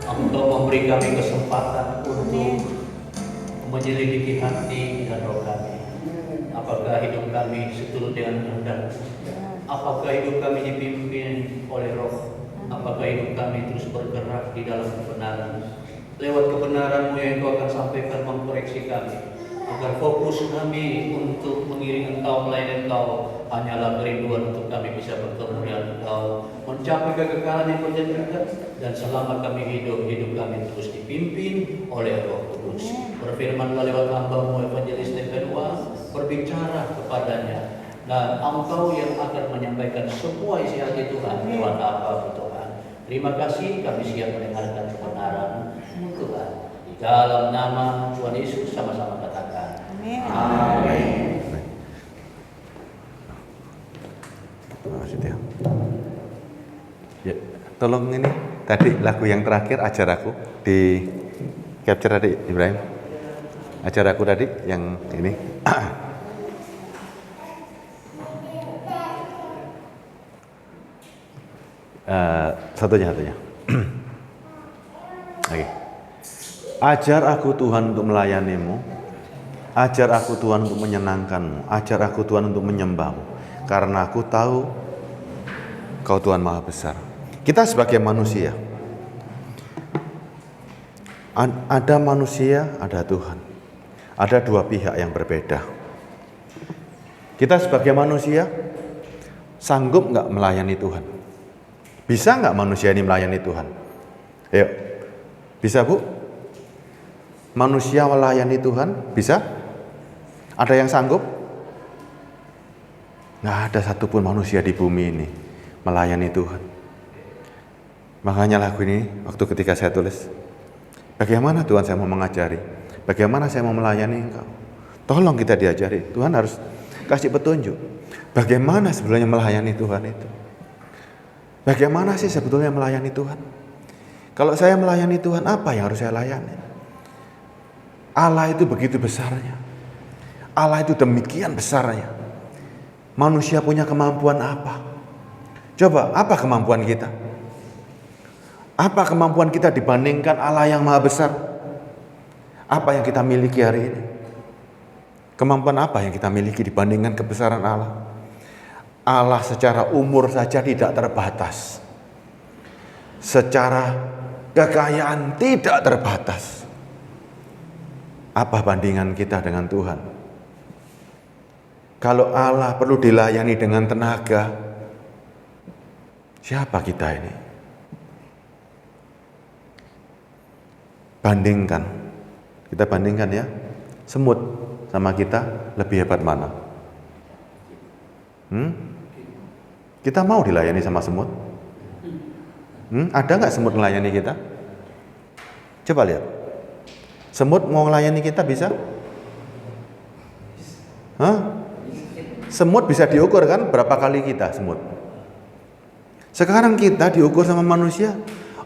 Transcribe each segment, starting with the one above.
Engkau memberi kami kesempatan untuk menyelidiki hati dan roh kami. Apakah hidup kami seturut dengan kehendak? Apakah hidup kami dipimpin oleh roh? Apakah hidup kami terus bergerak di dalam kebenaran? Lewat kebenaran-Mu yang Engkau akan sampaikan mengkoreksi kami, agar fokus kami untuk mengiring Engkau, melayani Engkau hanyalah kerinduan untuk kami bisa bertemu dengan Engkau, mencapai kekekalan yang menjanjikan, dan selama kami hidup kami terus dipimpin oleh Roh Kudus. Berfirman lewat hamba-Mu Evangelis Benua, berbicara kepadanya, dan Engkau yang akan menyampaikan semua isi hati Tuhan lewat hamba Tuhan. Terima kasih, kami siap mendengarkan kebenaran Tuhan. Di dalam nama Tuhan Yesus sama-sama katakan. Amin. Terima kasih Tuhan. Ya, tolong ini tadi lagu yang terakhir Ajar Aku di capture tadi Ibrahim. Ajar Aku tadi yang ini. Satunya. Oke. Ajar aku Tuhan untuk melayani-Mu. Ajar aku Tuhan untuk menyenangkan-Mu. Ajar aku Tuhan untuk menyembah-Mu. Karena aku tahu Kau Tuhan Maha Besar. Kita sebagai manusia, ada manusia, ada Tuhan. Ada dua pihak yang berbeda. Kita sebagai manusia, sanggup nggak melayani Tuhan? Bisa nggak manusia ini melayani Tuhan? Ayo, bisa Bu? Manusia melayani Tuhan, bisa? Ada yang sanggup? Nggak ada satupun manusia di bumi ini melayani Tuhan. Makanya lagu ini, waktu ketika saya tulis, bagaimana Tuhan saya mau mengajari? Bagaimana saya mau melayani Engkau? Tolong kita diajari. Tuhan harus kasih petunjuk. Bagaimana sebetulnya melayani Tuhan itu? Bagaimana sih sebetulnya melayani Tuhan? Kalau saya melayani Tuhan, apa yang harus saya layani? Allah itu begitu besarnya. Allah itu demikian besarnya. Manusia punya kemampuan apa? Coba, apa kemampuan kita? Apa kemampuan kita dibandingkan Allah yang Maha Besar? Apa yang kita miliki hari ini? Kemampuan apa yang kita miliki dibandingkan kebesaran Allah? Allah secara umur saja tidak terbatas. Secara kekayaan tidak terbatas. Apa bandingan kita dengan Tuhan? Kalau Allah perlu dilayani dengan tenaga, siapa kita ini? Bandingkan. Kita bandingkan ya. Semut sama kita lebih hebat mana? Kita mau dilayani sama semut? Ada nggak semut melayani kita? Coba lihat. Semut mau melayani kita bisa? Semut bisa diukur kan? Berapa kali kita semut? Sekarang kita diukur sama manusia.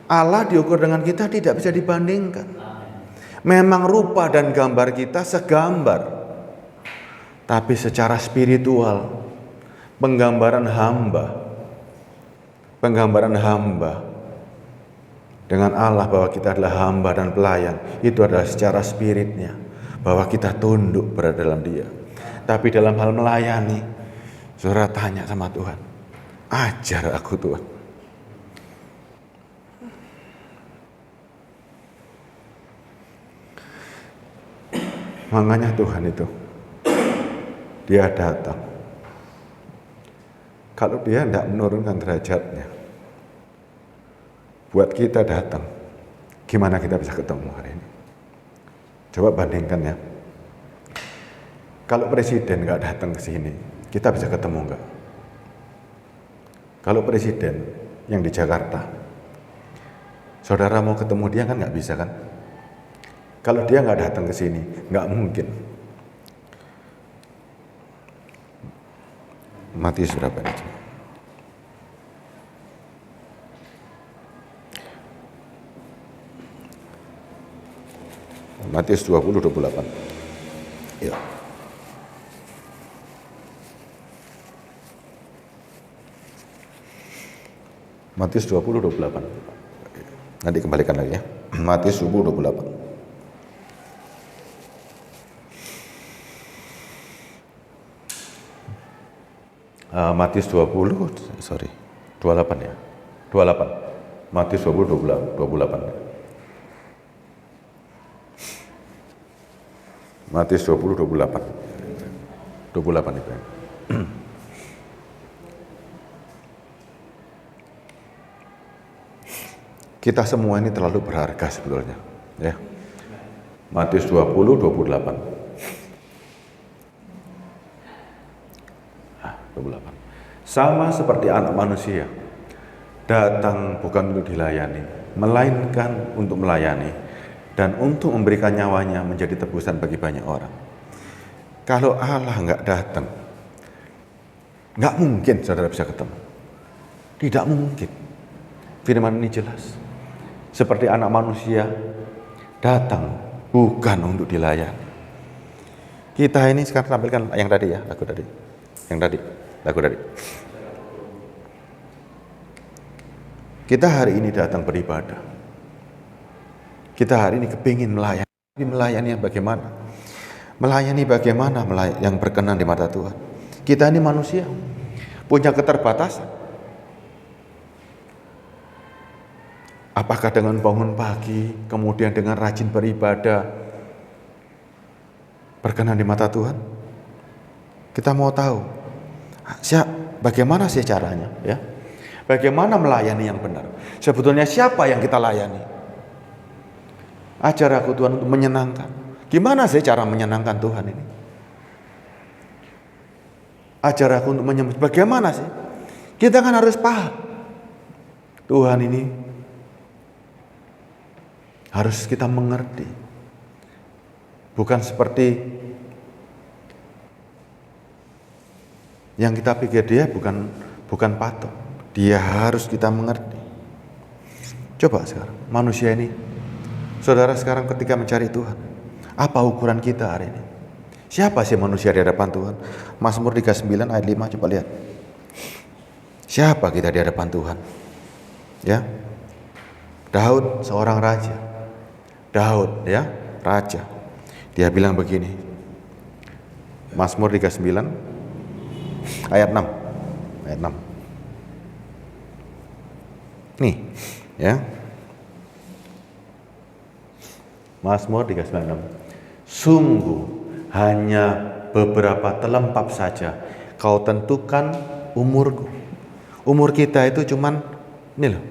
Allah diukur dengan kita tidak bisa dibandingkan. Memang rupa dan gambar kita segambar. Tapi secara spiritual, penggambaran hamba dengan Allah bahwa kita adalah hamba dan pelayan, itu adalah secara spiritnya, bahwa kita tunduk berada dalam Dia. Tapi dalam hal melayani, saudara tanya sama Tuhan, ajar aku Tuhan. Makanya Tuhan itu, Dia datang. Kalau Dia tidak menurunkan derajatnya, buat kita datang, gimana kita bisa ketemu hari ini? Coba bandingkan ya. Kalau presiden nggak datang ke sini, kita bisa ketemu nggak? Kalau presiden yang di Jakarta, saudara mau ketemu dia kan nggak bisa kan? Kalau dia nggak datang ke sini, nggak mungkin. Matius berapa ini? Matius 20:28. Ya. Matius 20:28. Nanti kembalikan lagi ya. Matius 28. Matius 28 ya. 28. Matius 28. Matius 28 itu ya. Kita semua ini terlalu berharga sebetulnya, ya. Matius 28. 28. Sama seperti anak manusia, datang bukan untuk dilayani, melainkan untuk melayani dan untuk memberikan nyawanya menjadi tebusan bagi banyak orang. Kalau Allah nggak datang, nggak mungkin saudara bisa ketemu. Tidak mungkin. Firman ini jelas. Seperti anak manusia datang bukan untuk dilayani. Kita ini sekarang tampilkan yang tadi ya, lagu tadi. Kita hari ini datang beribadah. Kita hari ini kepingin melayani. Tapi melayani yang bagaimana? Melayani bagaimana yang berkenan di mata Tuhan? Kita ini manusia, punya keterbatasan. Apakah dengan bangun pagi, kemudian dengan rajin beribadah, berkenan di mata Tuhan? Kita mau tahu, bagaimana sih caranya? Ya, bagaimana melayani yang benar? Sebetulnya siapa yang kita layani? Ajar aku Tuhan untuk menyenangkan. Gimana sih cara menyenangkan Tuhan ini? Ajar aku untuk menyenangkan. Bagaimana sih? Kita kan harus paham. Tuhan ini harus kita mengerti. Bukan seperti yang kita pikir, dia bukan patok. Dia harus kita mengerti. Coba sekarang, manusia ini, saudara sekarang ketika mencari Tuhan, apa ukuran kita hari ini? Siapa sih manusia di hadapan Tuhan? Mazmur 39 ayat 5, coba lihat. Siapa kita di hadapan Tuhan? Ya, Daud seorang raja. Daud ya, raja. Dia bilang begini. Mazmur 39 ayat 6. Ayat 6. Nih, ya. Mazmur 39:6. Sungguh hanya beberapa telempap saja kau tentukan umurku. Umur kita itu cuman ini loh,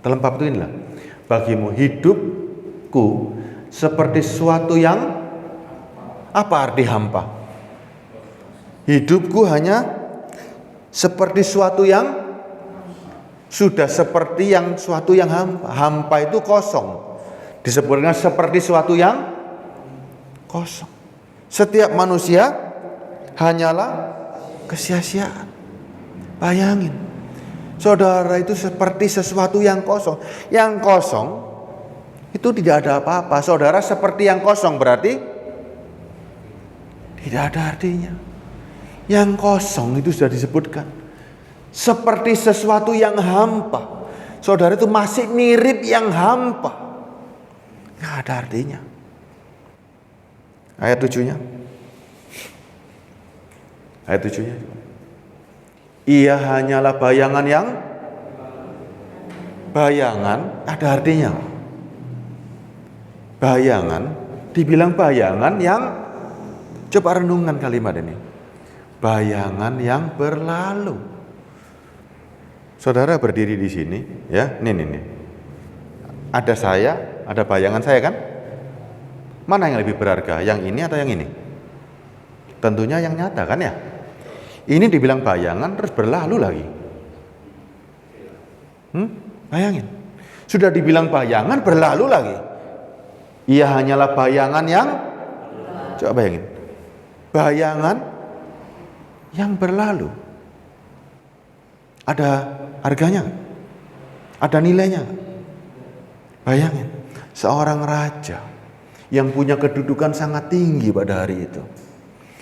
telempap itu inilah. Bagimu hidupku seperti sesuatu yang apa arti hampa? Hidupku hanya seperti sesuatu yang sudah seperti yang suatu yang hampa. Hampa itu kosong. Disebutkan seperti sesuatu yang kosong. Setiap manusia hanyalah kesia-siaan. Bayangin, saudara, itu seperti sesuatu yang kosong. Yang kosong itu tidak ada apa-apa. Saudara seperti yang kosong berarti tidak ada artinya. Yang kosong itu sudah disebutkan seperti sesuatu yang hampa. Saudara itu masih mirip yang hampa. Nggak ada artinya. Ayat 7-nya. Ayat 7-nya. Ia hanyalah bayangan yang ada artinya. Bayangan, dibilang bayangan yang, coba renungkan kalimat ini. Bayangan yang berlalu. Saudara berdiri di sini, ya, nih. Ada saya, ada bayangan saya kan? Mana yang lebih berharga? Yang ini atau yang ini? Tentunya yang nyata kan ya? Ini dibilang bayangan terus berlalu lagi. Bayangin. Sudah dibilang bayangan berlalu lagi. Ia hanyalah bayangan yang, coba bayangin. Bayangan yang berlalu. Ada harganya gak? Ada nilainya gak? Bayangin, seorang raja yang punya kedudukan sangat tinggi pada hari itu.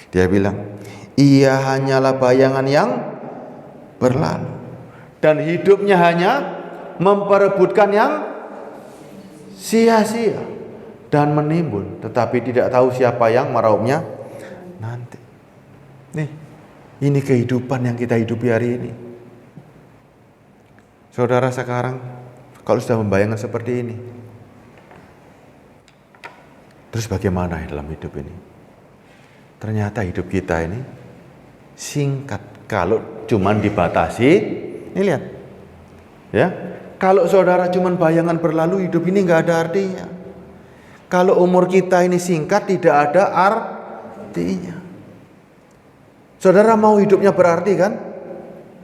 Dia bilang, ia hanyalah bayangan yang berlalu. Dan hidupnya hanya memperebutkan yang sia-sia dan menimbun, tetapi tidak tahu siapa yang merauapnya nanti. Nih, ini kehidupan yang kita hidupi hari ini. Saudara sekarang kalau sudah membayangkan seperti ini, terus bagaimana dalam hidup ini? Ternyata hidup kita ini singkat kalau cuman dibatasi. Ini lihat, ya. Kalau saudara cuman bayangan berlalu, hidup ini nggak ada artinya. Kalau umur kita ini singkat, tidak ada artinya. Saudara mau hidupnya berarti kan?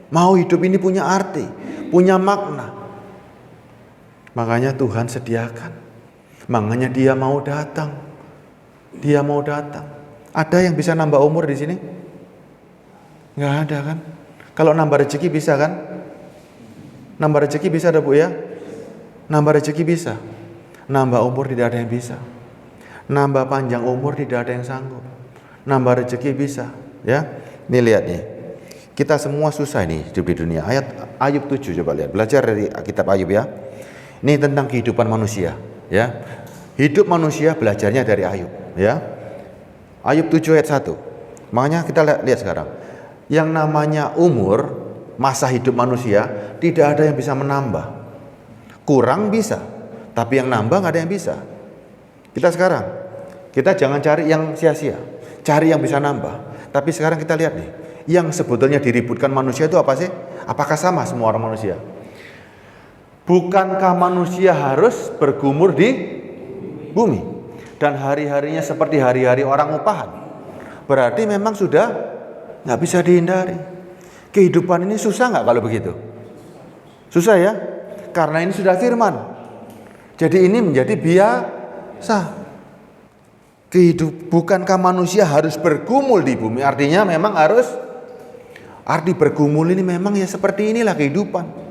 Mau hidup ini punya arti, punya makna. Makanya Tuhan sediakan. Makanya Dia mau datang. Dia mau datang. Ada yang bisa nambah umur di sini? Nggak ada kan? Kalau nambah rezeki bisa kan? Nambah rezeki bisa ada Bu ya? Nambah rezeki bisa. Nambah umur tidak ada yang bisa. Nambah panjang umur tidak ada yang sanggup. Nambah rezeki bisa, ya. Nih lihat nih. Kita semua susah nih hidup di dunia. Ayub 7 coba lihat. Belajar dari kitab Ayub ya. Ini tentang kehidupan manusia, ya. Hidup manusia belajarnya dari Ayub, ya. Ayub 7 ayat 1. Makanya kita lihat sekarang. Yang namanya umur, masa hidup manusia tidak ada yang bisa menambah. Kurang bisa, tapi yang nambah nggak ada yang bisa. Kita jangan cari yang sia-sia, cari yang bisa nambah. Tapi sekarang kita lihat nih, yang sebetulnya diributkan manusia itu apa sih? Apakah sama semua orang manusia? Bukankah manusia harus bergumul di bumi dan hari-harinya seperti hari-hari orang upahan? Berarti memang sudah nggak bisa dihindari. Kehidupan ini susah nggak kalau begitu? Susah ya? Karena ini sudah firman. Jadi ini menjadi biasa. Bukankah manusia harus bergumul di bumi? Artinya memang harus. Arti bergumul ini memang ya seperti inilah kehidupan.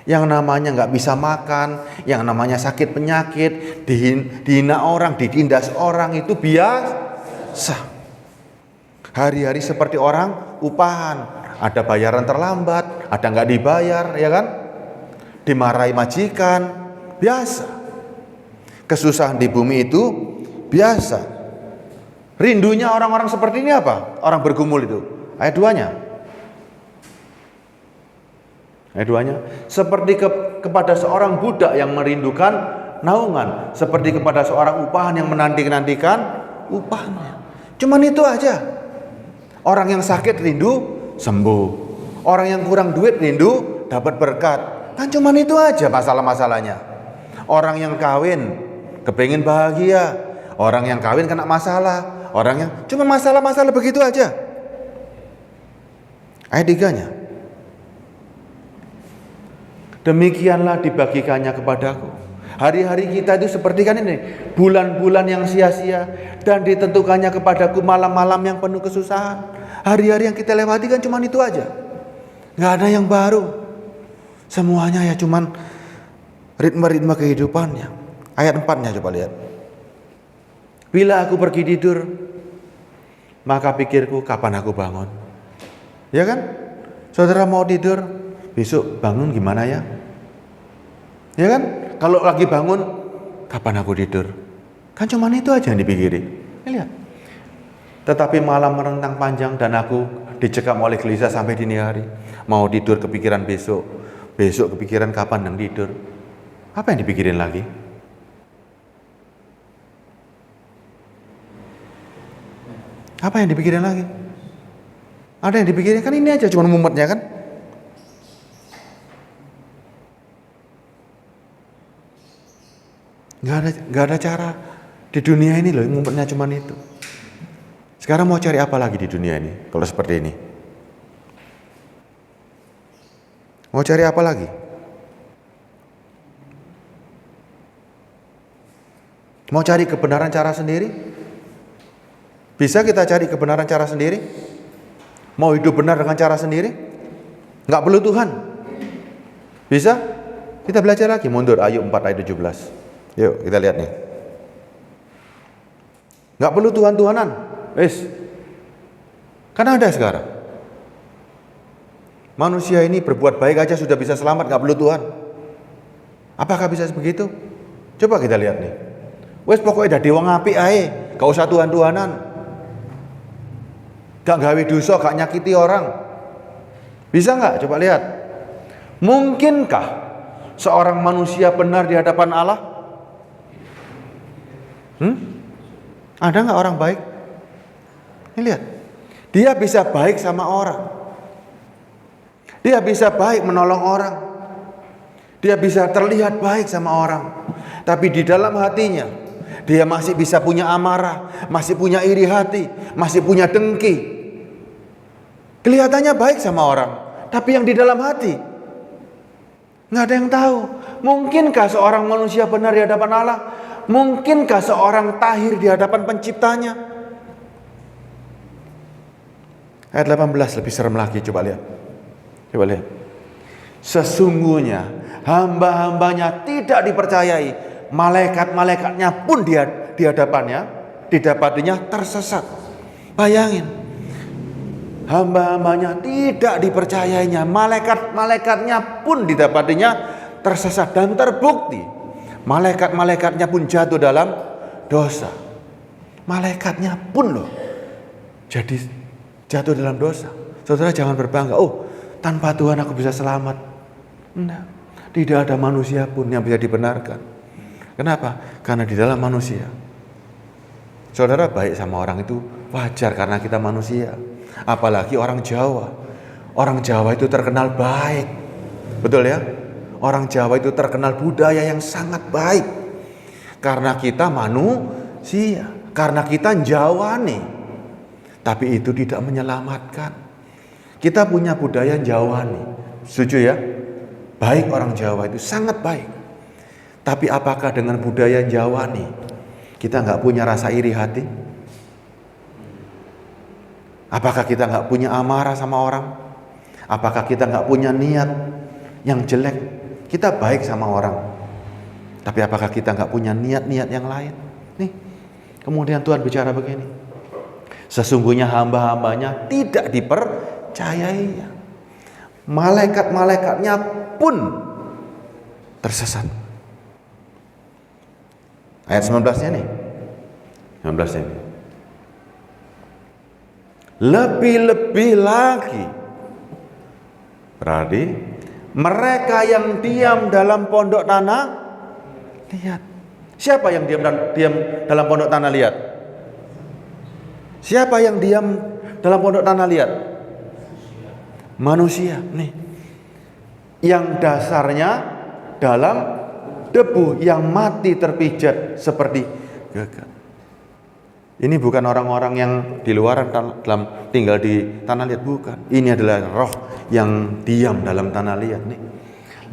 Yang namanya nggak bisa makan, yang namanya sakit penyakit, dihina orang, ditindas orang, itu biasa. Hari-hari seperti orang upahan. Ada bayaran terlambat, ada nggak dibayar, ya kan? Dimarahi majikan, biasa. Kesusahan di bumi itu biasa. Rindunya orang-orang seperti ini apa? Orang bergumul itu. Ayat 2-nya. Ayat 2-nya. Seperti kepada seorang budak yang merindukan naungan. Seperti kepada seorang upahan yang menanti-nantikan upahnya. Cuman itu aja. Orang yang sakit rindu sembuh. Orang yang kurang duit rindu dapat berkat. Kan cuman itu aja masalah-masalahnya. Orang yang kawin kepengin bahagia. Orang yang kawin kena masalah. Orang yang cuma masalah-masalah begitu aja. Ayat 3-nya. Demikianlah dibagikannya kepadaku. Hari-hari kita itu seperti kan ini, bulan-bulan yang sia-sia, dan ditentukannya kepadaku malam-malam yang penuh kesusahan. Hari-hari yang kita lewati kan cuma itu aja. Gak ada yang baru. Semuanya ya cuman ritme-ritme kehidupannya. Ayat 4-nya coba lihat. Bila aku pergi tidur, maka pikirku kapan aku bangun. Ya kan? Saudara mau tidur, besok bangun gimana ya? Ya kan? Kalau lagi bangun, kapan aku tidur? Kan cuma itu aja yang dipikirin. Lihat. Tetapi malam merentang panjang dan aku dicekam oleh gelisah sampai dini hari. Mau tidur kepikiran besok. Besok kepikiran kapan yang tidur. Apa yang dipikirin lagi? Apa yang dipikirin lagi? Ada yang dipikirin kan ini aja cuma mumetnya kan? Gak ada cara di dunia ini loh, mumetnya cuma itu. Sekarang mau cari apa lagi di dunia ini kalau seperti ini? Mau cari apa lagi? Mau cari kebenaran cara sendiri? Bisa kita cari kebenaran cara sendiri? Mau hidup benar dengan cara sendiri? Nggak perlu Tuhan? Bisa? Kita belajar lagi, mundur Ayub 4 ayat 17. Yuk kita lihat nih. Nggak perlu Tuhan-Tuhanan. Karena ada sekarang. Manusia ini berbuat baik aja sudah bisa selamat, nggak perlu Tuhan. Apakah bisa begitu? Coba kita lihat nih. Wes pokoknya dadi wong apik ae, gak usah tuhan-tuhanan. Gak gawe dosa, gak nyakiti orang. Bisa nggak? Coba lihat. Mungkinkah seorang manusia benar di hadapan Allah? Ada nggak orang baik? Ini lihat. Dia bisa baik sama orang. Dia bisa baik menolong orang. Dia bisa terlihat baik sama orang. Tapi di dalam hatinya, dia masih bisa punya amarah, masih punya iri hati, masih punya dengki. Kelihatannya baik sama orang, tapi yang di dalam hati nggak ada yang tahu. Mungkinkah seorang manusia benar di hadapan Allah? Mungkinkah seorang tahir di hadapan penciptanya? Ayat 18 lebih serem lagi, coba lihat. Coba lihat. Sesungguhnya hamba-hambanya tidak dipercayai, malaikat-malaikatnya pun di hadapannya, didapatinya tersesat. Bayangin, hamba-hambanya tidak dipercayainya, malaikat-malaikatnya pun didapatinya tersesat, dan terbukti malaikat-malaikatnya pun jatuh dalam dosa. Malaikatnya pun loh jadi jatuh dalam dosa. Saudara jangan berbangga, oh tanpa Tuhan aku bisa selamat. Enggak, tidak ada manusia pun yang bisa dibenarkan. Kenapa? Karena di dalam manusia, saudara baik sama orang itu wajar karena kita manusia. Apalagi orang Jawa. Orang Jawa itu terkenal baik. Betul ya? Orang Jawa itu terkenal budaya yang sangat baik. Karena kita manusia, karena kita Jawani. Tapi itu tidak menyelamatkan. Kita punya budaya Jawani. Setuju ya? Baik orang Jawa itu sangat baik. Tapi apakah dengan budaya Jawani kita nggak punya rasa iri hati? Apakah kita nggak punya amarah sama orang? Apakah kita nggak punya niat yang jelek? Kita baik sama orang, tapi apakah kita nggak punya niat-niat yang lain? Nih, kemudian Tuhan bicara begini. Sesungguhnya hamba-hambanya tidak dipercayainya. Malaikat-malaikatnya pun tersesat. Ayat 19-nya nih. 19-nya nih. Lebih-lebih lagi. Berarti mereka yang diam dalam pondok tanah, lihat. Siapa yang diam dalam pondok tanah, lihat? Siapa yang diam dalam pondok tanah, lihat? Manusia, nih. Yang dasarnya dalam debu, yang mati terpijat seperti gagal. Ini bukan orang-orang yang di luar dalam tinggal di tanah liat, bukan. Ini adalah roh yang diam dalam tanah liat nih.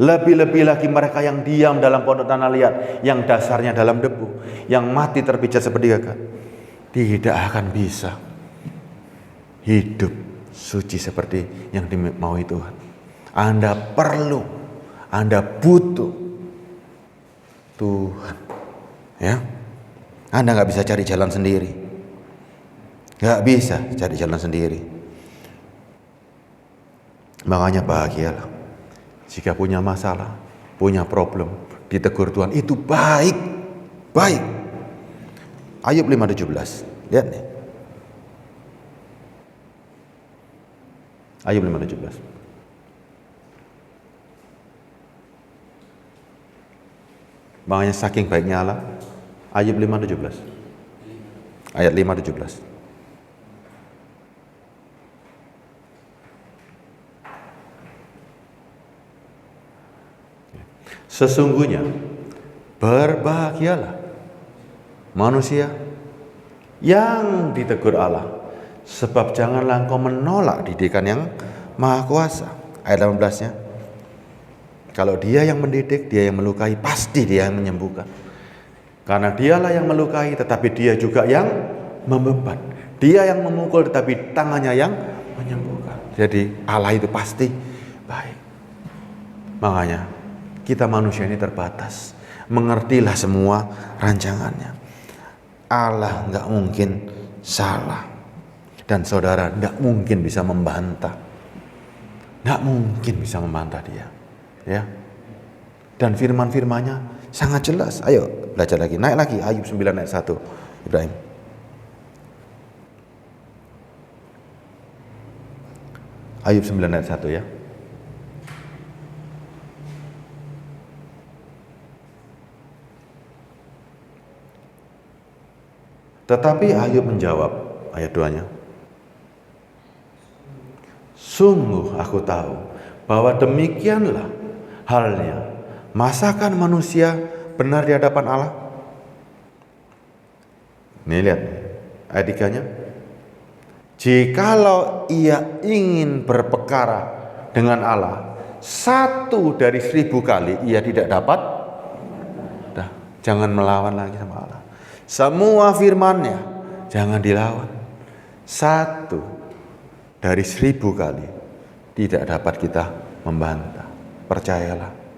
Lebih-lebih lagi mereka yang diam dalam pondok tanah liat, yang dasarnya dalam debu, yang mati terpijat seperti gagal, tidak akan bisa hidup suci seperti yang dimaui Tuhan. Anda perlu, Anda butuh Tuhan, ya. Anda nggak bisa cari jalan sendiri, nggak bisa cari jalan sendiri. Makanya bahagialah jika punya masalah, punya problem, ditegur Tuhan, itu baik, baik. Ayub 5:17, lihat nih. Ayub 5:17. Makanya saking baiknya Allah. Ayub 5:17. Ayat 5:17. Sesungguhnya berbahagialah manusia yang ditegur Allah, sebab janganlah engkau menolak didikan yang Maha Kuasa. Ayat 18-nya. Kalau Dia yang mendidik, Dia yang melukai, pasti Dia yang menyembuhkan. Karena Dialah yang melukai, tetapi Dia juga yang membeban. Dia yang memukul, tetapi tangannya yang menyembuhkan. Jadi Allah itu pasti baik. Makanya kita manusia ini terbatas. Mengertilah semua rancangannya. Allah nggak mungkin salah. Dan saudara nggak mungkin bisa membantah. Nggak mungkin bisa membantah Dia. Ya. Dan firman-firmannya Sangat jelas. Ayo belajar lagi, naik lagi Ayub 9 ayat 1. Ibrahim. Ayub 9 ayat 1 ya. Tetapi Ayub menjawab, ayat 2-nya. Sungguh aku tahu bahwa demikianlah halnya. Masakan manusia benar di hadapan Allah? Nih lihat ayat 3-nya. Jikalau ia ingin berperkara dengan Allah 1 dari 1000 kali, ia tidak dapat. Dah, jangan melawan lagi sama Allah. Semua firman-Nya jangan dilawan. 1 dari 1000 kali tidak dapat kita membantah. Percayalah.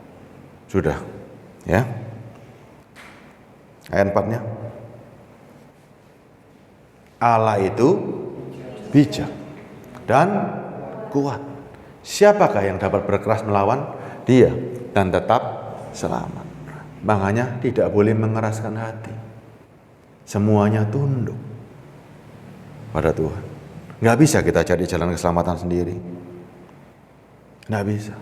Sudah, ya. Ayat 4-nya. Allah itu bijak dan kuat. Siapakah yang dapat berkeras melawan Dia dan tetap selamat? Makanya tidak boleh mengeraskan hati. Semuanya tunduk pada Tuhan. Nggak bisa kita cari jalan keselamatan sendiri. Nggak bisa.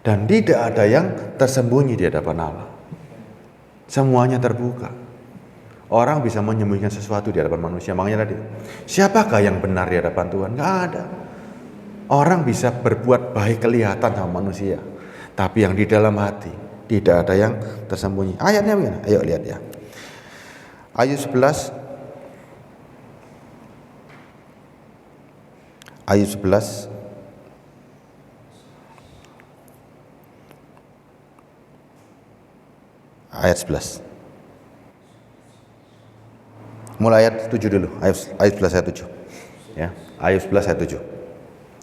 Dan tidak ada yang tersembunyi di hadapan Allah. Semuanya terbuka. Orang bisa menyembunyikan sesuatu di hadapan manusia. Makanya tadi, siapakah yang benar di hadapan Tuhan? Nggak ada. Orang bisa berbuat baik kelihatan sama manusia, tapi yang di dalam hati tidak ada yang tersembunyi. Ayatnya begini, ayo lihat ya. Ayub 11 ayat 11. Mulai ayat 7 dulu. Ayat 11 ayat 7. Ya, ayat 11 ayat 7.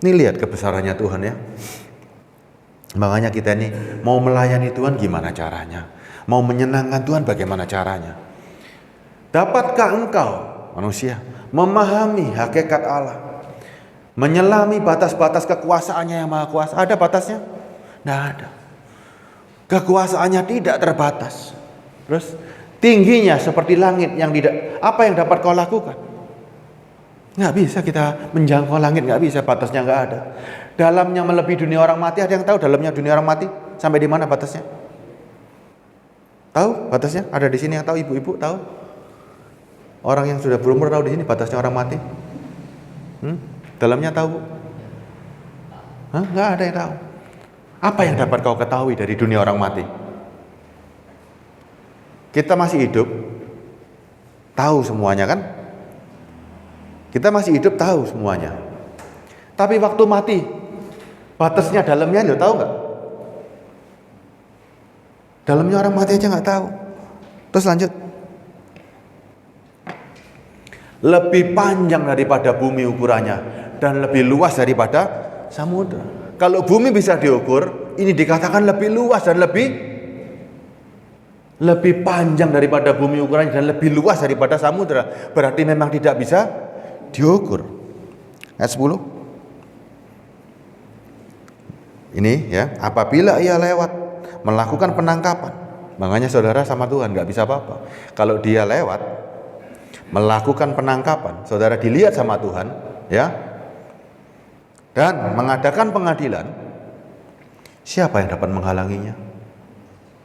Ini lihat kebesarannya Tuhan ya. Makanya kita ini mau melayani Tuhan gimana caranya? Mau menyenangkan Tuhan bagaimana caranya? Dapatkah engkau manusia memahami hakikat Allah? Menyelami batas-batas kekuasaannya yang maha kuasa. Ada batasnya? Tidak ada. Kekuasaannya tidak terbatas. Terus tingginya seperti langit yang tidak. Apa yang dapat kau lakukan? Nggak bisa kita menjangkau langit, nggak bisa, batasnya nggak ada. Dalamnya melebihi dunia orang mati. Ada yang tahu dalamnya dunia orang mati sampai di mana batasnya? Tahu batasnya? Ada di sini yang tahu? Ibu-ibu tahu? Orang yang sudah berumur tahu di sini batasnya orang mati? Dalamnya tahu? Nggak ada yang tahu. Apa yang dapat kau ketahui dari dunia orang mati? Kita masih hidup, tahu semuanya kan? Kita masih hidup tahu semuanya. Tapi waktu mati, batasnya dalamnya lo tahu nggak? Dalamnya orang mati aja nggak tahu. Terus lanjut. Lebih panjang daripada bumi ukurannya dan lebih luas daripada samudra. Kalau bumi bisa diukur, ini dikatakan lebih luas dan lebih panjang daripada bumi ukurannya dan lebih luas daripada samudra. Berarti memang tidak bisa diukur. Ayat 10. Ini ya, apabila ia lewat melakukan penangkapan. Makanya saudara sama Tuhan nggak bisa apa-apa. Kalau dia lewat melakukan penangkapan, saudara dilihat sama Tuhan, ya, dan mengadakan pengadilan, siapa yang dapat menghalanginya?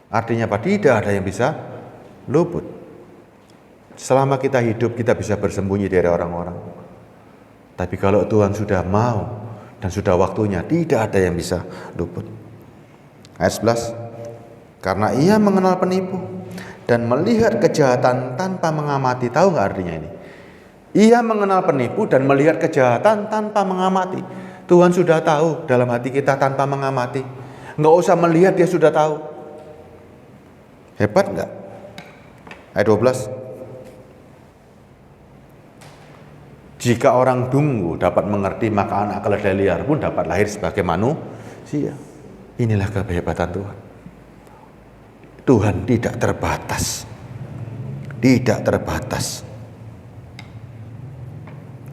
Artinya apa? Tidak ada yang bisa luput. Selama kita hidup, kita bisa bersembunyi dari orang-orang. Tapi kalau Tuhan sudah mau dan sudah waktunya, tidak ada yang bisa luput. Ayat 11. Karena ia mengenal penipu dan melihat kejahatan tanpa mengamati. Tahu nggak artinya ini? Ia mengenal penipu dan melihat kejahatan tanpa mengamati. Tuhan sudah tahu dalam hati kita tanpa mengamati. Nggak usah melihat, dia sudah tahu. Hebat nggak? Ayat 12. Jika orang dungu dapat mengerti, maka anak keledai liar pun dapat lahir sebagai manusia. Inilah kehebatan Tuhan. Tuhan tidak terbatas. Tidak terbatas.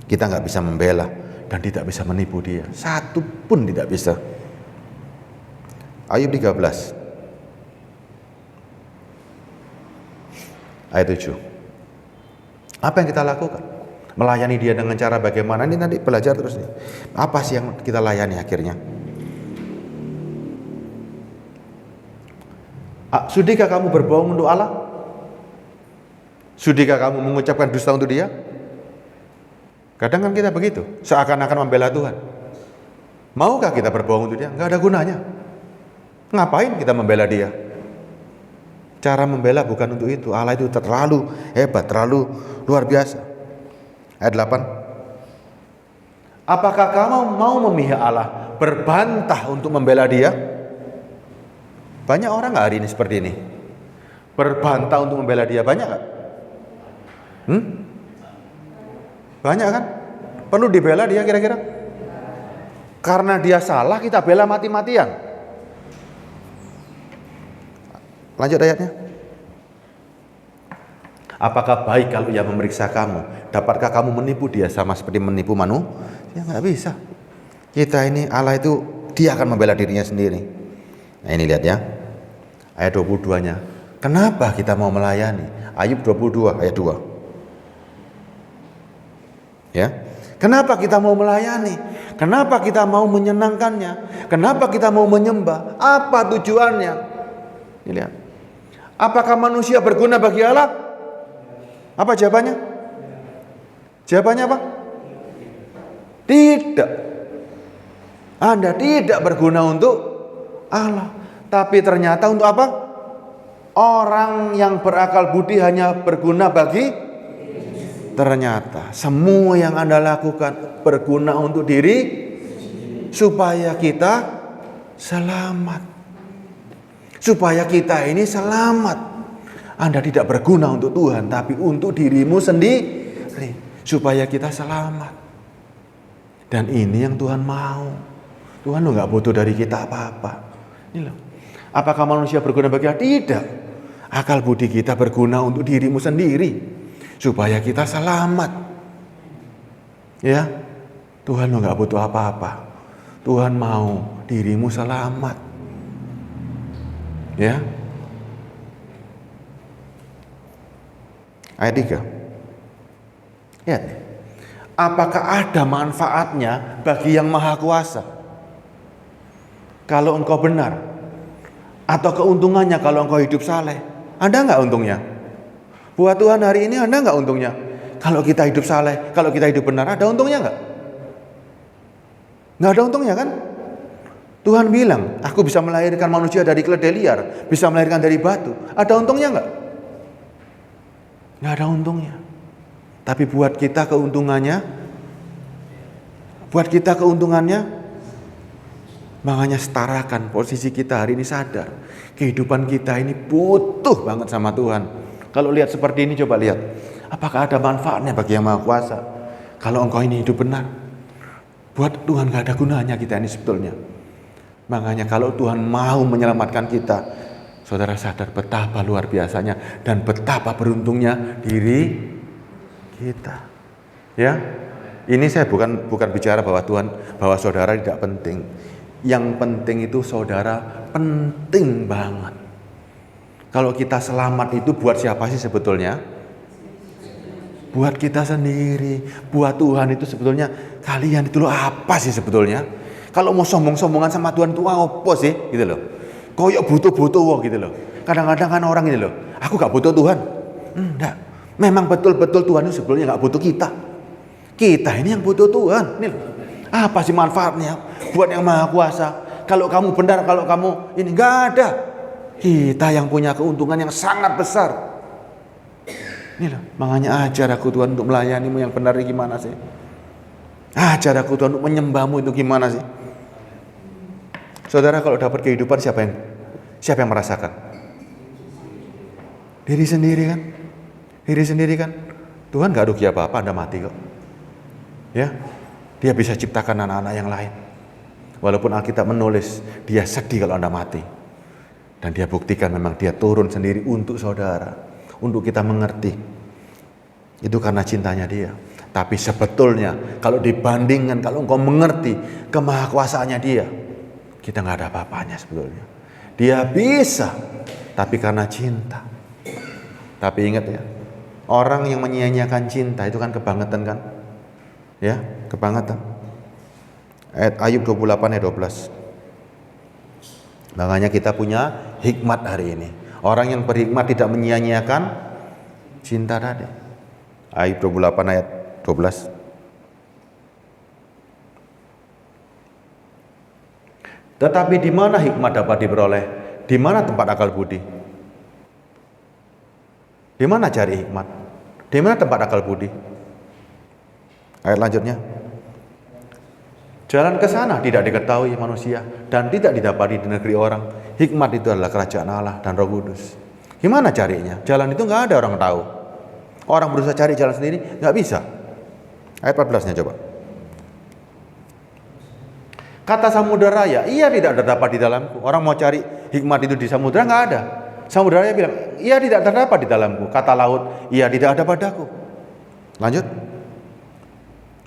Kita nggak bisa membela dan tidak bisa menipu dia. Satu pun tidak bisa. Ayub 13. Ayat 7. Apa yang kita lakukan? Melayani dia dengan cara bagaimana? Ini nanti belajar terus nih. Apa sih yang kita layani akhirnya? Sudikah kamu berbohong untuk Allah? Sudikah kamu mengucapkan dusta untuk dia? Kadang kan kita begitu, seakan-akan membela Tuhan. Maukah kita berbohong untuk dia? Nggak ada gunanya. Ngapain kita membela dia? Cara membela bukan untuk itu. Allah itu terlalu hebat, terlalu luar biasa. Ayat 8. Apakah kamu mau memihak Allah, berbantah untuk membela dia? Banyak orang nggak hari ini seperti ini? Berbantah untuk membela dia, banyak nggak? Banyak kan? Perlu dibela dia kira-kira? Karena dia salah kita bela mati-matian. Lanjut ayatnya. Apakah baik kalau ia memeriksa kamu? Dapatkah kamu menipu dia sama seperti menipu manusia? Ya nggak bisa. Kita ini Allah itu dia akan membela dirinya sendiri. Nah ini lihat ya. Ayat 22-nya. Kenapa kita mau melayani? Ayub 22 ayat 2. Ya. Kenapa kita mau melayani? Kenapa kita mau menyenangkannya? Kenapa kita mau menyembah? Apa tujuannya? Ini lihat. Apakah manusia berguna bagi Allah? Apa jawabannya? Jawabannya apa? Tidak. Anda tidak berguna untuk Allah. Tapi ternyata untuk apa? Orang yang berakal budi hanya berguna bagi. Ternyata semua yang Anda lakukan berguna untuk diri supaya kita selamat. Supaya kita ini selamat. Anda tidak berguna untuk Tuhan, tapi untuk dirimu sendiri. Supaya kita selamat. Dan ini yang Tuhan mau. Tuhan nggak butuh dari kita apa-apa. Ini loh. Apakah manusia berguna bagi Allah? Tidak. Akal budi kita berguna untuk dirimu sendiri. Supaya kita selamat. Ya. Tuhan nggak butuh apa-apa. Tuhan mau dirimu selamat. Ya. Ayat 3. Lihat. Apakah ada manfaatnya bagi yang maha kuasa? Kalau engkau benar. Atau keuntungannya kalau engkau hidup saleh. Ada nggak untungnya? Buat Tuhan hari ini ada nggak untungnya? Kalau kita hidup saleh, kalau kita hidup benar, ada untungnya nggak? Nggak ada untungnya kan? Tuhan bilang, aku bisa melahirkan manusia dari keledai liar, bisa melahirkan dari batu. Ada untungnya nggak? Nggak ada untungnya. Tapi buat kita keuntungannya, makanya setarakan posisi kita hari ini, sadar kehidupan kita ini butuh banget sama Tuhan. Kalau lihat seperti ini, coba lihat apakah ada manfaatnya bagi yang maha kuasa. Kalau engkau ini hidup benar, buat Tuhan gak ada gunanya kita ini sebetulnya. Makanya kalau Tuhan mau menyelamatkan kita, saudara sadar betapa luar biasanya dan betapa beruntungnya diri kita. Ya, ini saya bukan bicara bahwa saudara tidak penting. Yang penting itu saudara penting banget. Kalau kita selamat itu buat siapa sih sebetulnya? Buat kita sendiri. Buat Tuhan itu sebetulnya kalian itu loh apa sih sebetulnya? Kalau mau sombong-sombongan sama Tuhan itu apa sih? Gitu loh. Koyok butuh-butuh gitu loh. Kadang-kadang kan orang ini loh, aku gak butuh Tuhan. Enggak. Memang betul-betul Tuhan itu sebetulnya gak butuh kita. Kita ini yang butuh Tuhan. Ini loh. Apa sih manfaatnya buat yang maha kuasa? Kalau kamu benar, kalau kamu ini gak ada. Kita yang punya keuntungan yang sangat besar. Ini loh, makanya ajar aku Tuhan untuk melayanimu yang benar ini gimana sih? Ajar aku Tuhan untuk menyembahmu itu gimana sih? Saudara kalau dapat kehidupan siapa yang merasakan? Diri sendiri kan? Diri sendiri kan? Tuhan gak rugi apa-apa, Anda mati kok. Ya, Dia bisa ciptakan anak-anak yang lain. Walaupun Alkitab menulis Dia sedih kalau Anda mati. Dan Dia buktikan memang Dia turun sendiri untuk saudara, untuk kita mengerti. Itu karena cintanya Dia. Tapi sebetulnya kalau dibandingkan, kalau engkau mengerti kemahakuasaannya Dia, kita nggak ada apa-apanya sebetulnya. Dia bisa, tapi karena cinta. Tapi ingat ya, orang yang menyia-nyiakan cinta itu kan kebangetan kan? Ya, kebangetan. Ayub 28 ayat 12. Makanya kita punya hikmat hari ini. Orang yang berhikmat tidak menyia-nyiakan cinta tadi. Ayub 28 ayat 12. Tetapi di mana hikmat dapat diperoleh? Di mana tempat akal budi? Di mana cari hikmat? Di mana tempat akal budi? Ayat lanjutnya. Jalan ke sana tidak diketahui manusia dan tidak didapati di negeri orang. Hikmat itu adalah kerajaan Allah dan Roh Kudus. Gimana carinya? Jalan itu nggak ada orang tahu. Orang berusaha cari jalan sendiri nggak bisa. Ayat 14-nya coba. Kata samudera raya, ia tidak terdapat di dalamku. Orang mau cari hikmat itu di samudera nggak ada. Samudera raya bilang, ia tidak terdapat di dalamku. Kata laut, ia tidak ada padaku. Lanjut.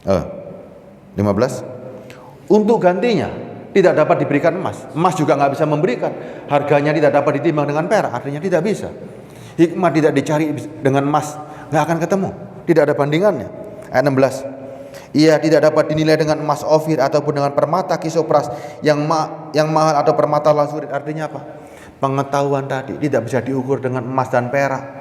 15. Untuk gantinya tidak dapat diberikan emas. Emas juga nggak bisa memberikan. Harganya tidak dapat ditimbang dengan perak. Artinya tidak bisa. Hikmat tidak dicari dengan emas, nggak akan ketemu. Tidak ada bandingannya. Ayat 16. Ia tidak dapat dinilai dengan emas ofir ataupun dengan permata kisopras yang mahal atau permata lazurit. Artinya apa? Pengetahuan tadi tidak bisa diukur dengan emas dan perak.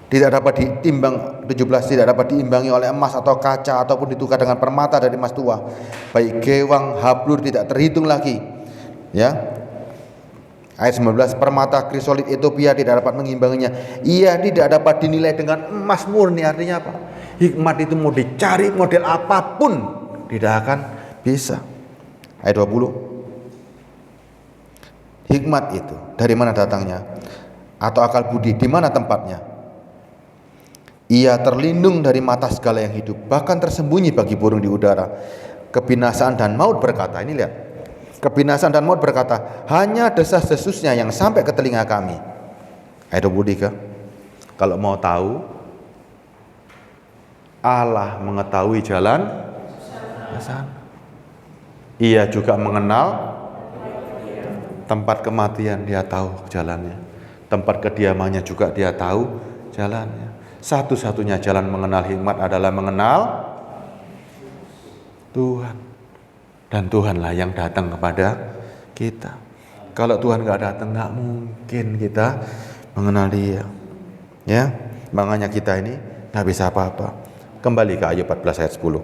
Tidak dapat ditimbang, 17, tidak dapat diimbangi oleh emas atau kaca ataupun ditukar dengan permata dari emas tua. Baik gewang, hablur tidak terhitung lagi. Ya. Ayat 19, permata krisolit Ethiopia tidak dapat mengimbanginya. Ia tidak dapat dinilai dengan emas murni. Artinya apa? Hikmat itu mau dicari model apapun tidak akan bisa. Ayat 20. Hikmat itu dari mana datangnya? Atau akal budi di mana tempatnya? Ia terlindung dari mata segala yang hidup, bahkan tersembunyi bagi burung di udara. Kebinasaan dan maut berkata, ini lihat. Kebinasaan dan maut berkata, hanya desas-desusnya yang sampai ke telinga kami. Ayat 23. Kalau mau tahu, Allah mengetahui jalan ke sana. Ia juga mengenal tempat kematian, dia tahu jalannya. Tempat kediamannya juga dia tahu jalannya. Satu-satunya jalan mengenal hikmat adalah mengenal Tuhan. Dan Tuhanlah yang datang kepada kita. Kalau Tuhan gak datang, gak mungkin kita mengenal Dia. Ya, makanya kita ini gak bisa apa-apa. Kembali ke Ayub 14 ayat 10.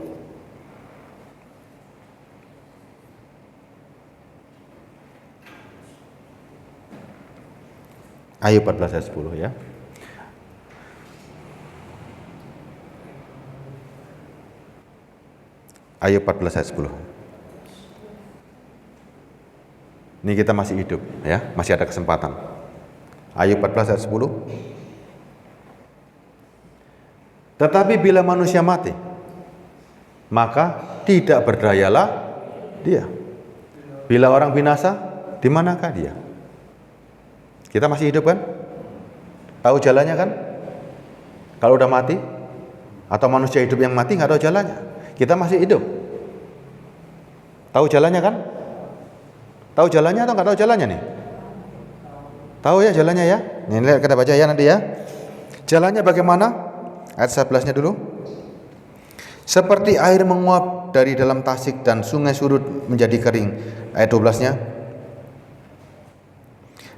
Ayub 14 ayat 10 ya. Ayub 14 ayat 10. Ini kita masih hidup ya, masih ada kesempatan. Ayub 14 ayat 10. Tetapi bila manusia mati, maka tidak berdayalah dia. Bila orang binasa, di manakah dia? Kita masih hidup kan? Tahu jalannya kan? Kalau udah mati, atau manusia hidup yang mati nggak tahu jalannya. Kita masih hidup. Tahu jalannya kan? Tahu jalannya atau nggak tahu jalannya nih? Tahu ya jalannya ya? Nih lihat kita baca ya nanti ya. Jalannya bagaimana? Ayat 11-nya dulu. Seperti air menguap dari dalam tasik dan sungai surut menjadi kering. Ayat 12-nya.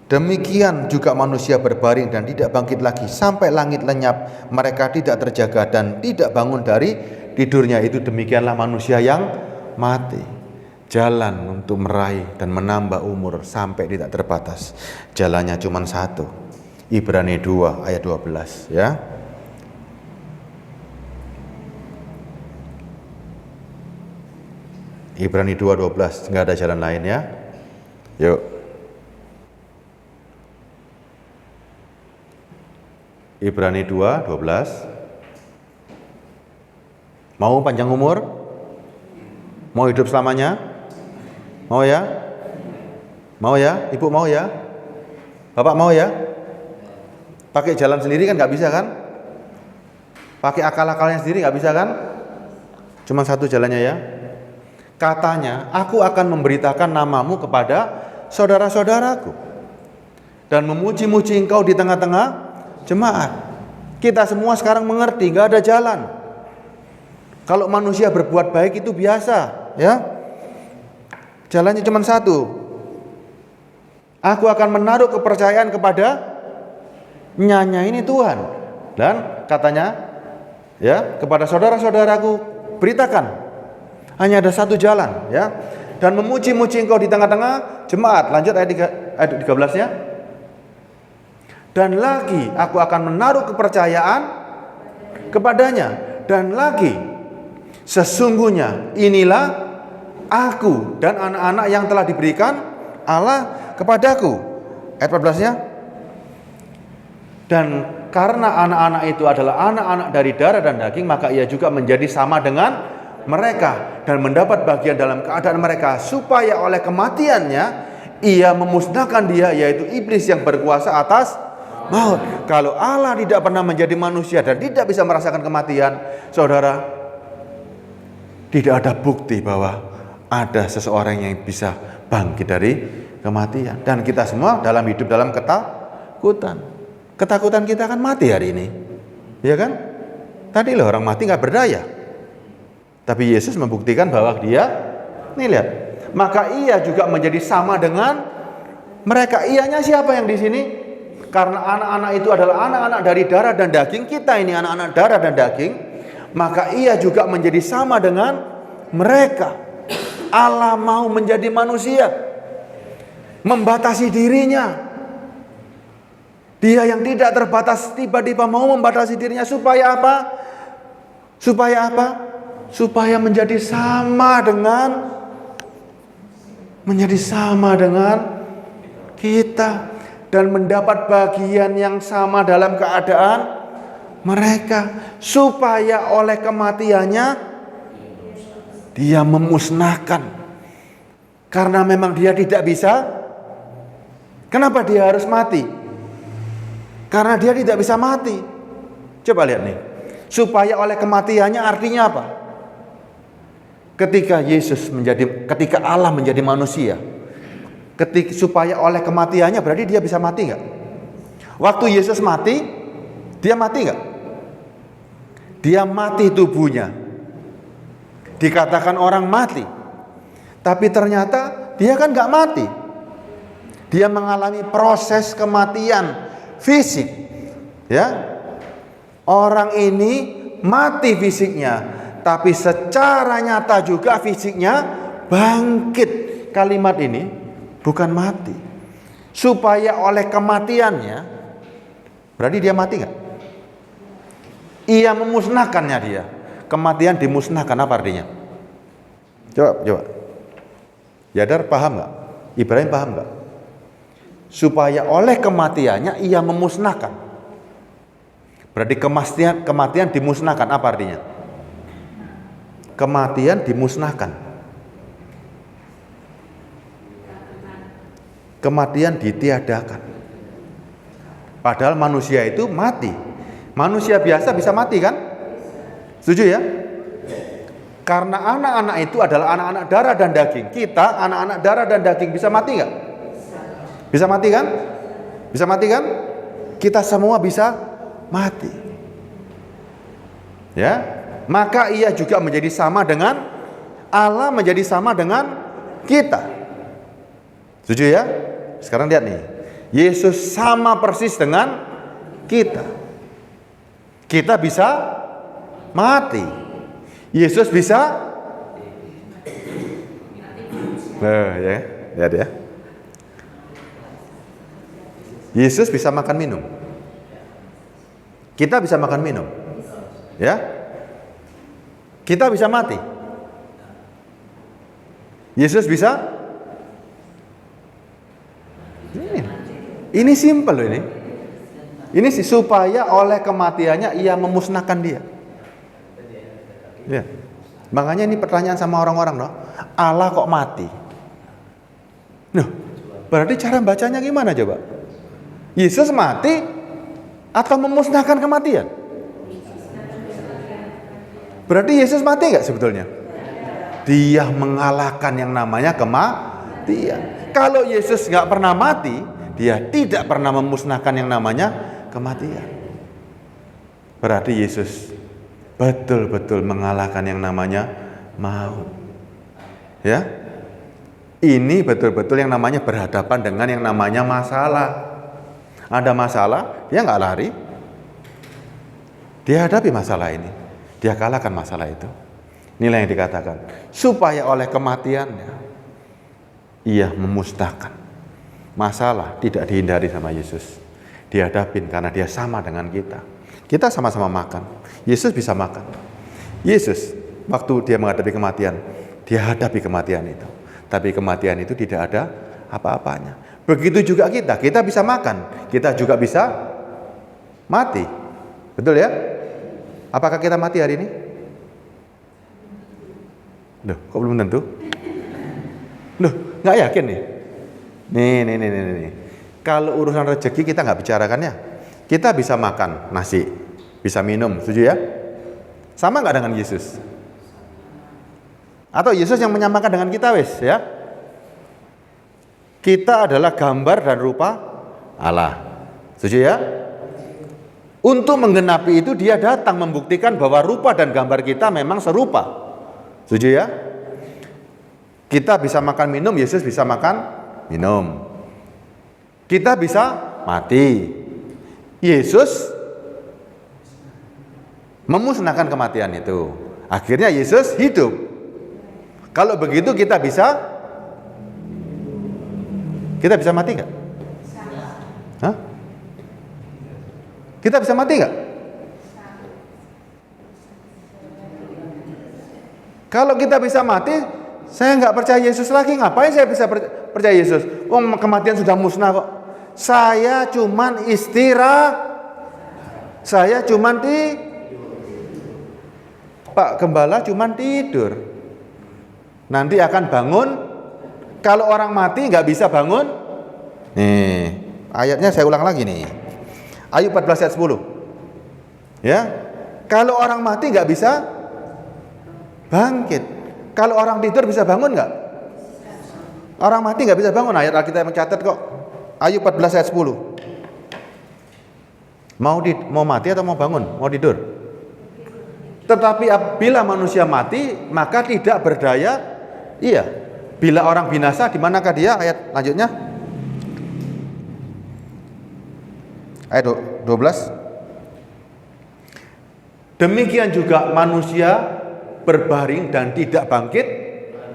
Demikian juga manusia berbaring dan tidak bangkit lagi sampai langit lenyap. Mereka tidak terjaga dan tidak bangun dari tidurnya. Itu demikianlah manusia yang mati. Jalan untuk meraih dan menambah umur sampai tidak terbatas. Jalannya cuma satu. Ibrani 2 ayat 12 ya. Ibrani 2:12, nggak ada jalan lain ya. Yuk. Ibrani 2:12. Mau panjang umur? Mau hidup selamanya? Mau ya? Mau ya? Ibu mau ya? Bapak mau ya? Pakai jalan sendiri kan nggak bisa kan? Pakai akal-akalnya sendiri nggak bisa kan? Cuma satu jalannya ya. Katanya, aku akan memberitakan namamu kepada saudara-saudaraku dan memuji-muji engkau di tengah-tengah Jemaat, kita semua sekarang mengerti gak ada jalan. Kalau manusia berbuat baik itu biasa, ya. Jalannya cuma satu. Aku akan menaruh kepercayaan kepada ini Tuhan. Dan katanya, ya, kepada saudara-saudaraku beritakan, hanya ada satu jalan, ya. Dan memuji-muji engkau di tengah-tengah jemaat. Lanjut ayat 13-nya. Dan lagi aku akan menaruh kepercayaan kepadanya. Dan lagi sesungguhnya inilah aku dan anak-anak yang telah diberikan Allah kepadaku. Ayat 14-nya. Dan karena anak-anak itu adalah anak-anak dari darah dan daging, maka ia juga menjadi sama dengan mereka dan mendapat bagian dalam keadaan mereka, supaya oleh kematiannya ia memusnahkan dia, yaitu iblis yang berkuasa atas maut. Kalau Allah tidak pernah menjadi manusia dan tidak bisa merasakan kematian, saudara, tidak ada bukti bahwa ada seseorang yang bisa bangkit dari kematian. Dan kita semua dalam hidup dalam ketakutan. Ketakutan kita kan mati hari ini, ya kan? Tadi loh orang mati nggak berdaya, tapi Yesus membuktikan bahwa dia, nih lihat, maka ia juga menjadi sama dengan mereka. Ianya siapa yang di sini? Karena anak-anak itu adalah anak-anak dari darah dan daging, kita ini anak-anak darah dan daging, maka ia juga menjadi sama dengan mereka. Allah mau menjadi manusia, membatasi dirinya. Dia yang tidak terbatas tiba-tiba mau membatasi dirinya supaya apa? Supaya apa? Supaya menjadi sama dengan kita dan mendapat bagian yang sama dalam keadaan mereka, supaya oleh kematiannya dia memusnahkan. Karena memang dia tidak bisa. Kenapa dia harus mati? Karena dia tidak bisa mati. Coba lihat nih. Supaya oleh kematiannya artinya apa? Ketika Allah menjadi manusia, supaya oleh kematiannya berarti dia bisa mati nggak? Waktu Yesus mati, dia mati nggak? Dia mati tubuhnya. Dikatakan orang mati, tapi ternyata dia kan nggak mati. Dia mengalami proses kematian fisik, ya. Orang ini mati fisiknya, tapi secara nyata juga fisiknya bangkit. Kalimat ini bukan mati. Supaya oleh kematiannya, berarti dia mati nggak? Ia memusnahkannya dia. Kematian dimusnahkan, apa artinya? Coba. Yadar paham nggak? Ibrahim paham nggak? Supaya oleh kematiannya ia memusnahkan. Berarti kematian dimusnahkan, apa artinya? Kematian dimusnahkan. Kematian ditiadakan. Padahal manusia itu mati. Manusia biasa bisa mati kan? Setuju ya? Karena anak-anak itu adalah anak-anak darah dan daging. Kita anak-anak darah dan daging bisa mati nggak? Bisa mati kan? Bisa mati kan? Kita semua bisa mati. Ya, maka ia juga menjadi sama dengan Allah, menjadi sama dengan kita. Setuju ya? Sekarang lihat nih. Yesus sama persis dengan kita. Kita bisa mati. Yesus bisa. Nah, ya, lihat ya. Yesus bisa makan minum. Kita bisa makan minum. Ya. Kita bisa mati. Yesus bisa. Ini simple loh ini. Ini sih supaya oleh kematiannya ia memusnahkan dia. Ya. Makanya ini pertanyaan sama orang-orang loh. Allah kok mati? Loh, berarti cara bacanya gimana coba? Yesus mati atau memusnahkan kematian? Berarti Yesus mati nggak sebetulnya? Dia mengalahkan yang namanya kematian. Kalau Yesus nggak pernah mati, dia tidak pernah memusnahkan yang namanya kematian. Berarti Yesus betul-betul mengalahkan yang namanya maut. Ya, ini betul-betul yang namanya berhadapan dengan yang namanya masalah. Ada masalah, dia nggak lari. Dia hadapi masalah ini. Dia kalahkan masalah itu. Inilah yang dikatakan. Supaya oleh kematiannya, ia memusnahkan. Masalah tidak dihindari sama Yesus. Dihadapin karena dia sama dengan kita. Kita sama-sama makan. Yesus bisa makan. Yesus, waktu dia menghadapi kematian, dia hadapi kematian itu. Tapi kematian itu tidak ada apa-apanya. Begitu juga kita bisa makan. Kita juga bisa mati. Betul ya? Apakah kita mati hari ini? Loh, kok belum tentu? Loh, nggak yakin nih? Nih. Kalau urusan rezeki kita nggak bicarakannya. Kita bisa makan nasi, bisa minum, setuju ya? Sama nggak dengan Yesus? Atau Yesus yang menyamakan dengan kita wes ya? Kita adalah gambar dan rupa Allah. Setuju ya? Untuk menggenapi itu dia datang membuktikan bahwa rupa dan gambar kita memang serupa. Setuju ya? Kita bisa makan minum, Yesus bisa makan minum. Kita bisa mati. Yesus memusnahkan kematian itu. Akhirnya Yesus hidup. Kalau begitu kita bisa mati nggak? Hah? Kita bisa mati nggak? Kalau kita bisa mati, saya nggak percaya Yesus lagi. Ngapain saya bisa percaya Yesus? Oh, kematian sudah musnah kok. Saya cuman Saya cuman Pak Gembala cuman tidur. Nanti akan bangun. Kalau orang mati nggak bisa bangun. Nih, ayatnya saya ulang lagi nih. Ayub 14 ayat 10. Ya. Kalau orang mati nggak bisa bangkit. Kalau orang tidur bisa bangun nggak? Orang mati nggak bisa bangun. Ayat Alkitab mencatat kok. Ayub 14 ayat 10. Mau mati atau mau bangun? Mau tidur? Tetapi apabila manusia mati, maka tidak berdaya. Iya. Bila orang binasa, di manakah dia? Ayat lanjutnya. Ayat 12. Demikian juga manusia berbaring dan tidak bangkit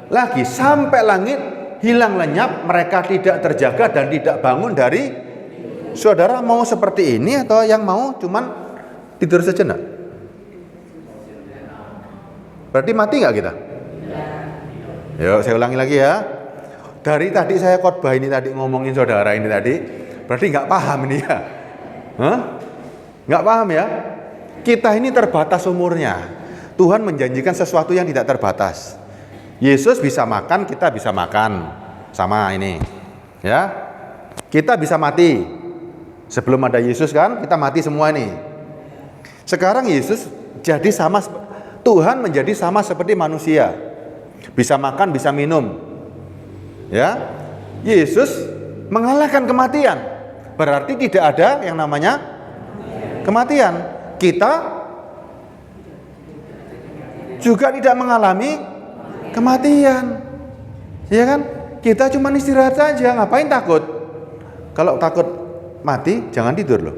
lagi sampai langit hilang lenyap, mereka tidak terjaga dan tidak bangun dari. Saudara mau seperti ini atau yang mau cuman tidur sejenak? Berarti mati nggak kita? Yuk saya ulangi lagi ya. Dari tadi saya khotbah ini tadi ngomongin saudara ini tadi, berarti nggak paham ini ya? Hah? Nggak paham ya? Kita ini terbatas umurnya. Tuhan menjanjikan sesuatu yang tidak terbatas. Yesus bisa makan, kita bisa makan. Sama ini. Ya. Kita bisa mati. Sebelum ada Yesus kan, kita mati semua ini. Sekarang Yesus jadi Tuhan menjadi sama seperti manusia. Bisa makan, bisa minum. Ya. Yesus mengalahkan kematian. Berarti tidak ada yang namanya kematian. Kita juga tidak mengalami kematian. Ya kan? Kita cuma istirahat saja, ngapain takut? Kalau takut mati, jangan tidur loh.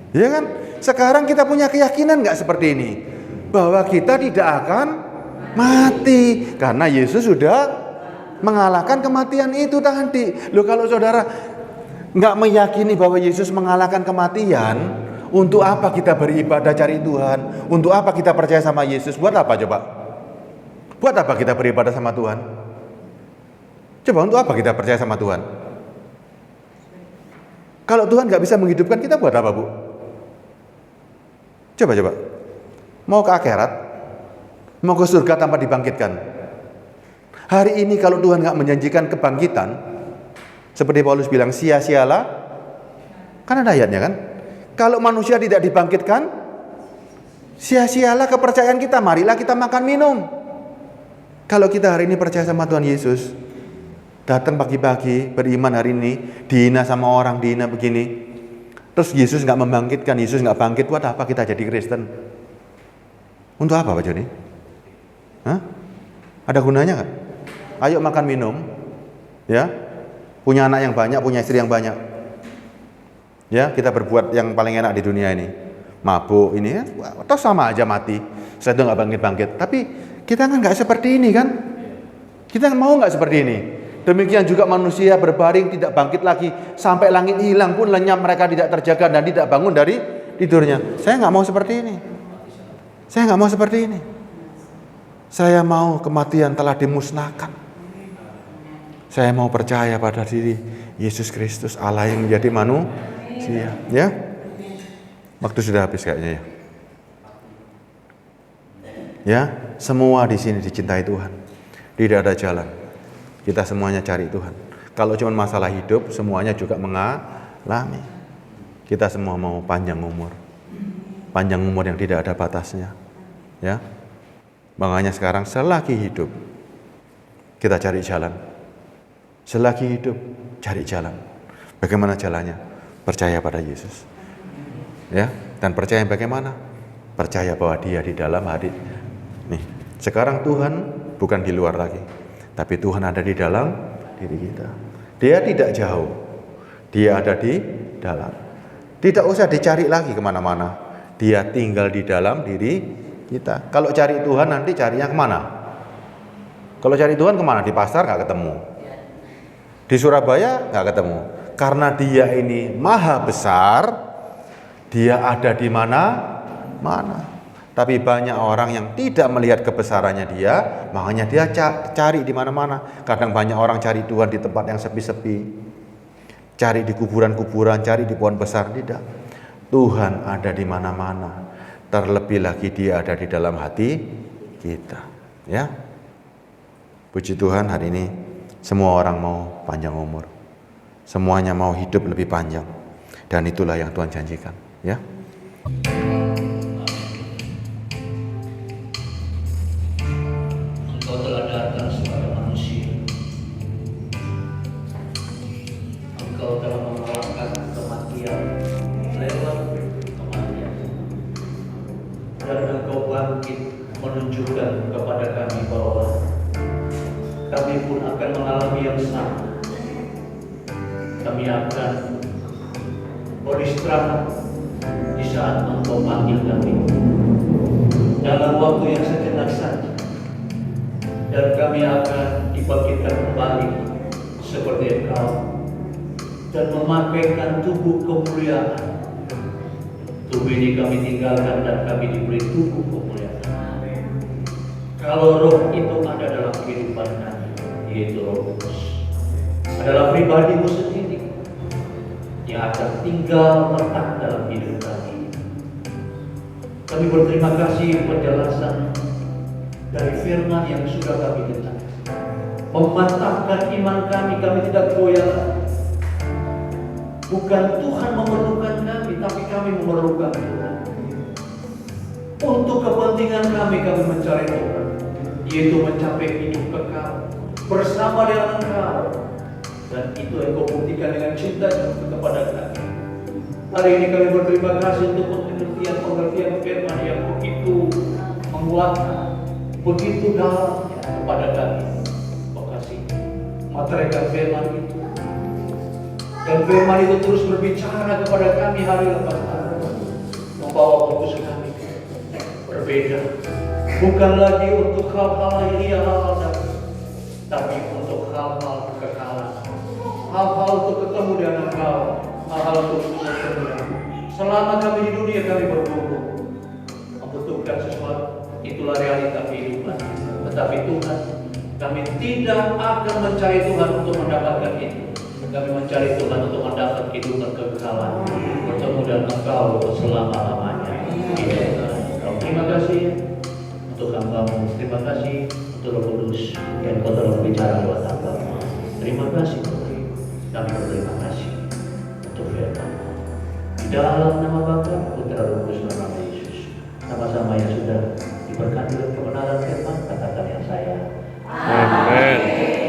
Ya kan? Sekarang kita punya keyakinan nggak seperti ini? Bahwa kita tidak akan mati. Karena Yesus sudah mengalahkan kematian itu tadi. Loh, kalau saudara nggak meyakini bahwa Yesus mengalahkan kematian, untuk apa kita beribadah cari Tuhan? Untuk apa kita percaya sama Yesus? Buat apa coba? Buat apa kita beribadah sama Tuhan? Coba untuk apa kita percaya sama Tuhan? Kalau Tuhan nggak bisa menghidupkan kita, buat apa, Bu? Coba. Mau ke akhirat? Mau ke surga tanpa dibangkitkan? Hari ini kalau Tuhan nggak menjanjikan kebangkitan, seperti Paulus bilang, sia-sialah. Kan ada ayatnya kan? Kalau manusia tidak dibangkitkan, sia-sialah kepercayaan kita. Marilah kita makan minum. Kalau kita hari ini percaya sama Tuhan Yesus, datang pagi-pagi beriman hari ini, dihina sama orang, dihina begini, Terus Yesus nggak membangkitkan, Yesus nggak bangkit, buat apa kita jadi Kristen? Untuk apa Pak Joni? Hah? Ada gunanya nggak? Ayo makan minum, ya, punya anak yang banyak, punya istri yang banyak, ya, kita berbuat yang paling enak di dunia ini, mabuk ini, ya, atau sama aja mati. Saya itu nggak bangkit-bangkit. Tapi kita kan nggak seperti ini kan? Kita mau nggak seperti ini? Demikian juga manusia berbaring tidak bangkit lagi sampai langit hilang pun lenyap, mereka tidak terjaga dan tidak bangun dari tidurnya. Saya nggak mau seperti ini. Saya nggak mau seperti ini. Saya mau kematian telah dimusnahkan. Saya mau percaya pada diri Yesus Kristus, Allah yang menjadi manusia. Ya, waktu sudah habis kayaknya ya. Ya, semua di sini dicintai Tuhan. Tidak ada jalan. Kita semuanya cari Tuhan. Kalau cuma masalah hidup, semuanya juga mengalami. Kita semua mau panjang umur. Panjang umur yang tidak ada batasnya. Ya. Makanya sekarang selagi hidup, kita cari jalan. Selagi hidup, cari jalan. Bagaimana jalannya? Percaya pada Yesus. Ya, dan percaya bagaimana? Percaya bahwa Dia di dalam hati. Nih, sekarang Tuhan bukan di luar lagi, tapi Tuhan ada di dalam diri kita. Dia tidak jauh, Dia ada di dalam. Tidak usah dicari lagi kemana-mana. Dia tinggal di dalam diri kita. Kalau cari Tuhan nanti carinya kemana? Kalau cari Tuhan kemana? Di pasar nggak ketemu, di Surabaya nggak ketemu. Karena Dia ini maha besar, Dia ada di mana-mana. Tapi banyak orang yang tidak melihat kebesarannya Dia, makanya dia cari di mana-mana. Kadang banyak orang cari Tuhan di tempat yang sepi-sepi, cari di kuburan-kuburan, cari di pohon besar. Tidak. Tuhan ada di mana-mana. Terlebih lagi Dia ada di dalam hati kita. Ya, puji Tuhan, hari ini semua orang mau panjang umur. Semuanya mau hidup lebih panjang. Dan itulah yang Tuhan janjikan. Ya. Engkau telah datang sebagai manusia. Engkau telah mengalahkan kematian lewat kematian. Dan Engkau bangkit menunjukkan kepada kami bahwa kami pun akan mengalami yang sama. Kami akan beristirahat di saat Engkau panggil kami dalam waktu yang sejenak saja, dan kami akan dibangkitkan kembali seperti Engkau dan memakaikan tubuh kemuliaan. Tubuh ini kami tinggalkan dan kami diberi tubuh kemuliaan. Kalau Roh itu ada dalam kehidupan kami, yaitu Roh Kudus adalah pribadimu sendiri yang akan tinggal letak dalam hidup kami. Kami berterima kasih penjelasan dari firman yang sudah kami dengar, memantapkan iman kami. Kami tidak goyah. Bukan Tuhan memerlukan kami, tapi kami memerlukan Tuhan. Untuk kepentingan kami mencari Tuhan, yaitu mencapai hidup kekal bersama dengan Engkau. Dan itu yang Kau buktikan dengan cinta kepada kami. Hari ini kami berterima kasih untuk pengertian firman yang begitu menguatkan, begitu dalam kepada kami. Kau kasih materikan firman itu, dan firman itu terus berbicara kepada kami hari lepas hari, membawa fokus kami berbeda, bukan lagi untuk hal-hal yang hal-hal, tapi untuk hal-hal kekekalan, hal-hal untuk ketemu dengan Engkau, hal-hal untuk ketemu. Selama kami di dunia kami bergumul membutuhkan sesuatu, itulah realita kehidupan. Tetapi Tuhan, kami tidak akan mencari Tuhan untuk mendapatkan itu. Kami mencari Tuhan untuk mendapat kehidupan kekekalan, bertemu dengan Engkau selama-lamanya. Terima kasih untuk hamba-Mu. Terima kasih untuk Roh Kudus yang Kau telah berbicara lewat hamba-Mu. Terima kasih Tuhan. Kami berterima kasih untuk firman-Mu. Di dalam nama Bapa, Putra, Roh Kudus, dan nama Yesus, sama-sama yang sudah diberkati dengan kebenaran firman, katakan yang saya. Amin.